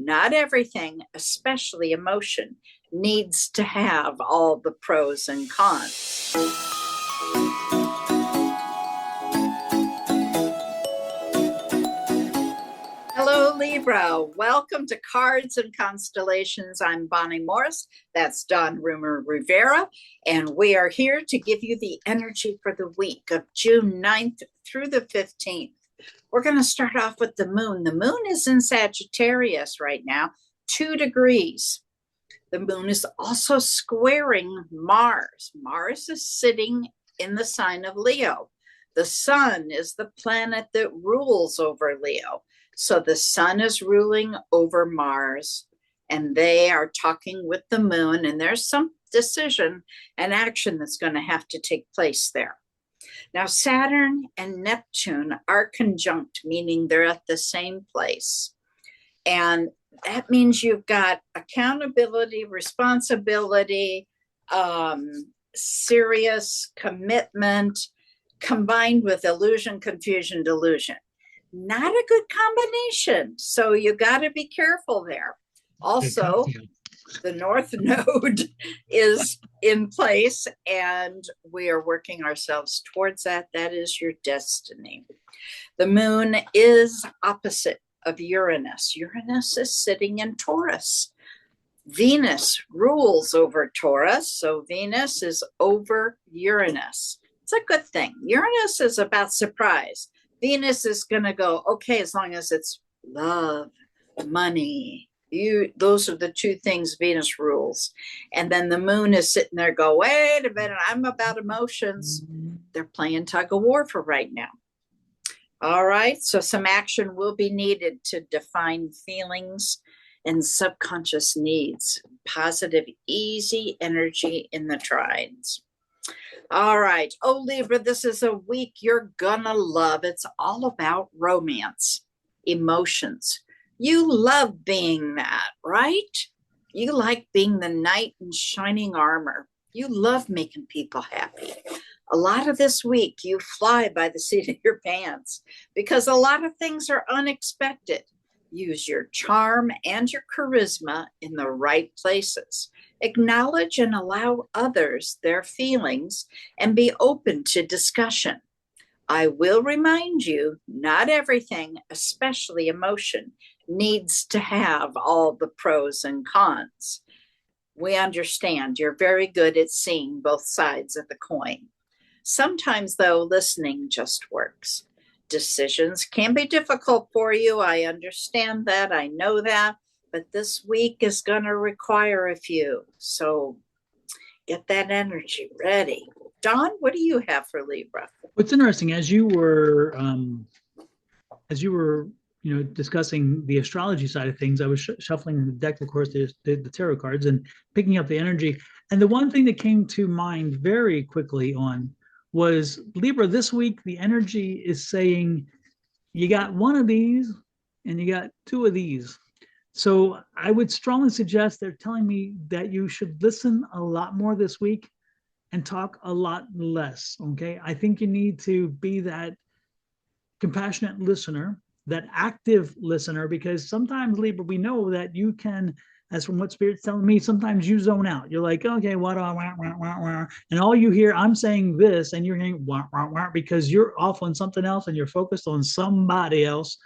not everything, especially emotion, needs to have all the pros and cons. Hello, Libra. Welcome to Cards and Constellations. I'm Bonnie Morris. That's Don Rumor Rivera. And we are here to give you the energy for the week of June 9th through the 15th. We're going to start off with the moon. The moon is in Sagittarius right now, 2 degrees. The moon is also squaring Mars. Mars is sitting in the sign of Leo. The sun is the planet that rules over Leo. So the sun is ruling over Mars, and they are talking with the moon, and there's some decision and action that's going to have to take place there. Now, Saturn and Neptune are conjunct, meaning they're at the same place. And that means you've got accountability, responsibility, serious commitment, combined with illusion, confusion, delusion. Not a good combination. So you got to be careful there. Also, the North Node is in place, and we are working ourselves towards that. That is your destiny. The moon is opposite of Uranus. Uranus is sitting in Taurus. Venus rules over Taurus, so Venus is over Uranus. It's a good thing. Uranus is about surprise. Venus is going to go, okay, as long as it's love, money, those are the two things Venus rules. And then the moon is sitting there go, wait a minute, I'm about emotions. They're playing tug of war for right now. All right, so some action will be needed to define feelings and subconscious needs. Positive, easy energy in the trines. All right. Oh, Libra, this is a week you're gonna love. It's all about romance, emotions. You love being that, right? You like being the knight in shining armor. You love making people happy. A lot of this week, you fly by the seat of your pants because a lot of things are unexpected. Use your charm and your charisma in the right places. Acknowledge and allow others their feelings and be open to discussion. I will remind you, not everything, especially emotion, needs to have all the pros and cons. We understand you're very good at seeing both sides of the coin. Sometimes, though, listening just works. Decisions can be difficult for you. I understand that. I know that. But this week is going to require a few. So get that energy ready. Dawn, what do you have for Libra? What's interesting, as you were discussing the astrology side of things, I was shuffling the deck, of course, the tarot cards, and picking up the energy. And the one thing that came to mind very quickly was Libra. This week, the energy is saying you got one of these and you got two of these. So I would strongly suggest, they're telling me that you should listen a lot more this week and talk a lot less. Okay. I think you need to be that compassionate listener, that active listener, because sometimes, Libra, we know that you can, as from what Spirit's telling me, sometimes you zone out. You're like, okay, what, and all you hear, I'm saying this, and you're hearing because you're off on something else and you're focused on somebody else.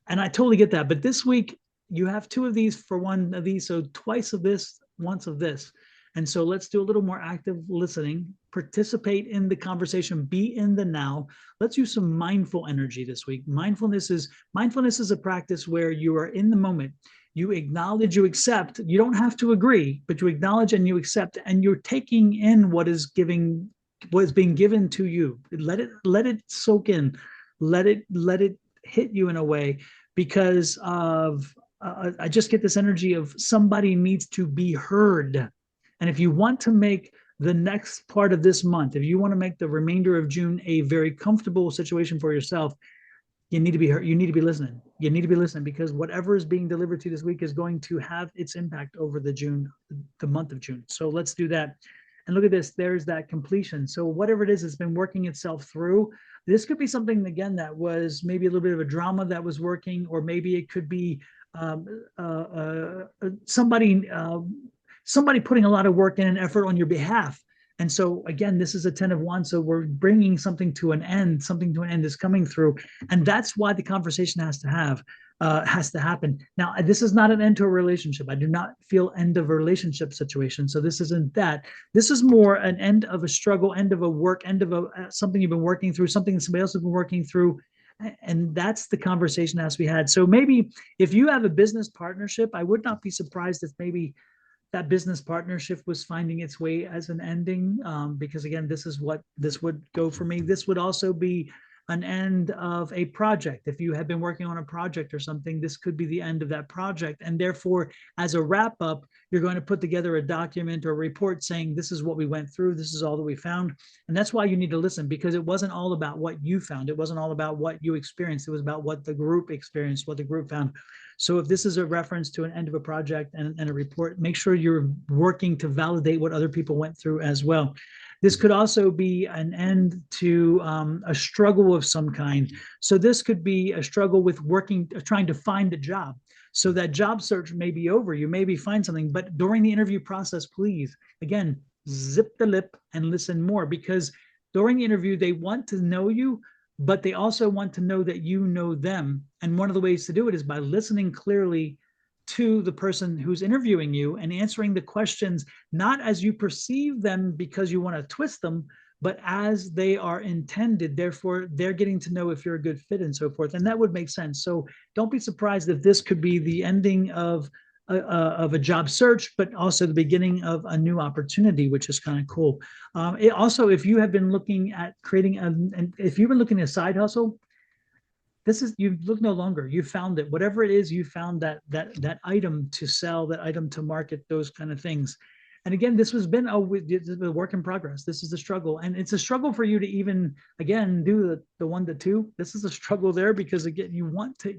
And I totally get that. But this week, you have two of these for one of these. So twice of this, once of this. And so let's do a little more active listening, participate in the conversation, be in the now. Let's use some mindful energy this week. Mindfulness is a practice where you are in the moment. You acknowledge, you accept. You don't have to agree, but you acknowledge and you accept, and you're taking in what is being given to you. Let it soak in. Let it hit you in a way, because of I just get this energy of somebody needs to be heard. And if you want to make the next part of this month, if you want to make the remainder of June a very comfortable situation for yourself, you need to be heard. You need to be listening. You need to be listening, because whatever is being delivered to you this week is going to have its impact over the month of June. So let's do that. And look at this, there's that completion. So whatever it is, it's been working itself through. This could be something, again, that was maybe a little bit of a drama that was working, or maybe it could be um, somebody somebody putting a lot of work in and effort on your behalf. And so again, this is a 10 of wands. So we're bringing something to an end. Something to an end is coming through, and that's why the conversation has to happen. Now, this is not an end to a relationship. I do not feel end of a relationship situation. So this isn't that. This is more an end of a struggle, end of a work, end of something you've been working through, something that somebody else has been working through. And that's the conversation as we had. So maybe if you have a business partnership, I would not be surprised if maybe that business partnership was finding its way as an ending, because again, this is what this would go for me. This would also be an end of a project. If you have been working on a project or something, this could be the end of that project. And therefore, as a wrap up, you're going to put together a document or a report saying, this is what we went through. This is all that we found. And that's why you need to listen, because it wasn't all about what you found. It wasn't all about what you experienced. It was about what the group experienced, what the group found. So if this is a reference to an end of a project and a report, make sure you're working to validate what other people went through as well. This could also be an end to a struggle of some kind. So this could be a struggle with trying to find a job. So that job search may be over. You maybe find something, but during the interview process, please, again, zip the lip and listen more, because during the interview, they want to know you, but they also want to know that you know them. And one of the ways to do it is by listening clearly to the person who's interviewing you and answering the questions, not as you perceive them because you want to twist them, but as they are intended. Therefore, they're getting to know if you're a good fit and so forth. And that would make sense. So don't be surprised if this could be the ending of a job search, but also the beginning of a new opportunity, which is kind of cool. It also, if you have been looking at creating and if you've been looking at a side hustle, this is, you look no longer, you found it. Whatever it is, you found that item to sell, that item to market, those kind of things. And again, this has been a work in progress. This is the struggle, and it's a struggle for you to even again do the 1 to 2. This is a struggle there, because again, you want to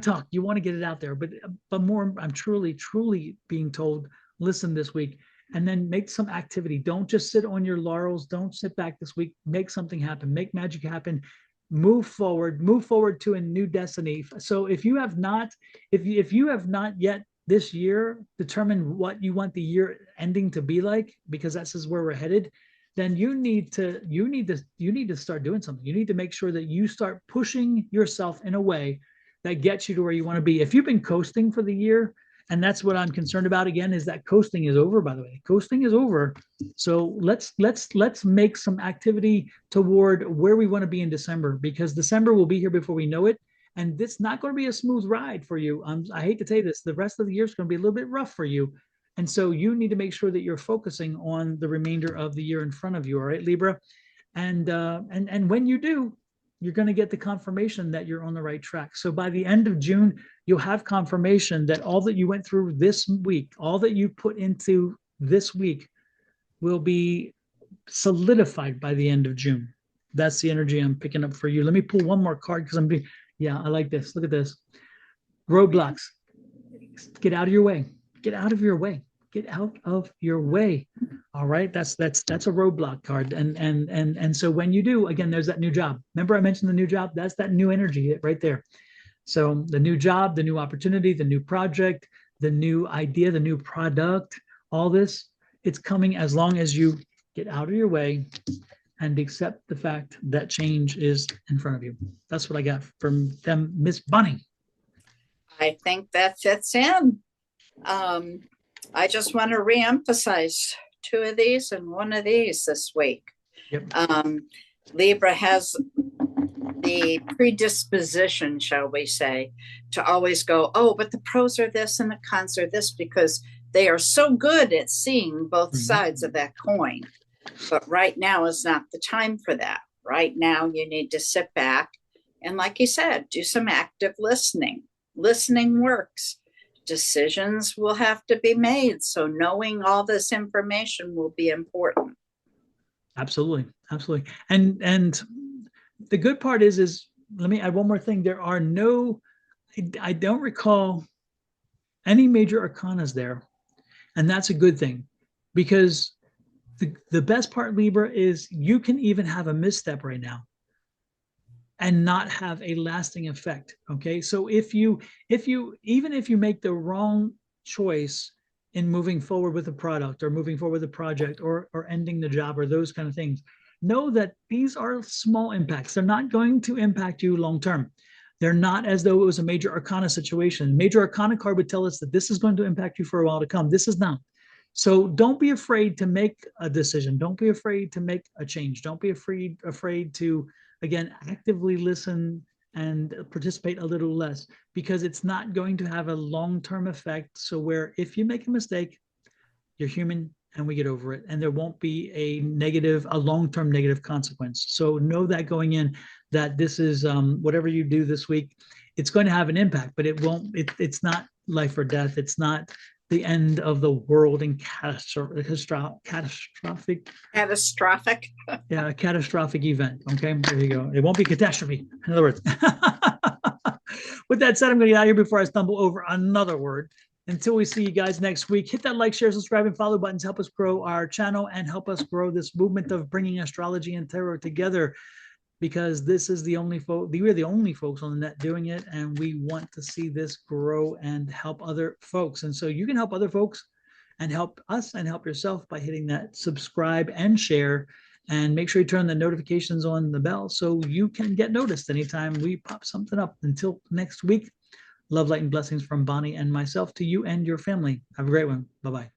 talk, you want to get it out there, but more, I'm truly being told, listen this week, and then make some activity. Don't just sit on your laurels. Don't sit back this week. Make something happen. Make magic happen. Move forward to a new destiny. So if you have not yet this year determined what you want the year ending to be like, because this is where we're headed, then you need to start doing something. You need to make sure that you start pushing yourself in a way that gets you to where you want to be. If you've been coasting for the year, and that's what I'm concerned about, again, is that coasting is over, by the way. Coasting is over. So let's make some activity toward where we want to be in December, because December will be here before we know it. And it's not going to be a smooth ride for you. I hate to say this, the rest of the year is going to be a little bit rough for you. And so you need to make sure that you're focusing on the remainder of the year in front of you. All right, Libra. And when you do, you're going to get the confirmation that you're on the right track. So by the end of June, you'll have confirmation that all that you went through this week, all that you put into this week, will be solidified by the end of June. That's the energy I'm picking up for you. Let me pull one more card, because I like this. Look at this. Roadblocks. Get out of your way. Get out of your way. Get out of your way. All right. That's a roadblock card. And so when you do, again, there's that new job. Remember I mentioned the new job? That's that new energy right there. So the new job, the new opportunity, the new project, the new idea, the new product, all this, it's coming as long as you get out of your way and accept the fact that change is in front of you. That's what I got from them, Miss Bonnie. I think that fits in. I just want to reemphasize 2 of these and 1 of these this week. Yep. Libra has the predisposition, shall we say, to always go, oh, but the pros are this and the cons are this, because they are so good at seeing both sides of that coin. But right now is not the time for that. Right now, you need to sit back and, like you said, do some active listening. Listening works. Decisions will have to be made. So knowing all this information will be important. Absolutely. Absolutely. And the good part is let me add one more thing. There are I don't recall any major arcanas there. And that's a good thing, because the best part, Libra, is you can even have a misstep right now. and not have a lasting effect. Okay. So even if you make the wrong choice in moving forward with a product or moving forward with a project or ending the job or those kind of things, know that these are small impacts. They're not going to impact you long term. They're not as though it was a major arcana situation. Major arcana card would tell us that this is going to impact you for a while to come. This is not. So don't be afraid to make a decision. Don't be afraid to make a change. Don't be afraid to, again, actively listen and participate a little less, because it's not going to have a long-term effect. So where if you make a mistake, you're human and we get over it, and there won't be a long-term negative consequence. So know that going in, that this is whatever you do this week, it's going to have an impact, but it's not life or death. It's not the end of the world and catastrophic yeah, a catastrophic event. Okay, there you go. It won't be catastrophe, in other words. With that said, I'm going to get out of here before I stumble over another word. Until we see you guys next week, hit that like, share, subscribe, and follow buttons. Help us grow our channel and help us grow this movement of bringing astrology and tarot together, because this is the only we're the only folks on the net doing it, and we want to see this grow and help other folks. And so you can help other folks and help us and help yourself by hitting that subscribe and share, and make sure you turn the notifications on the bell so you can get noticed anytime we pop something up. Until next week, love, light, and blessings from Bonnie and myself to you and your family. Have a great one. Bye-bye.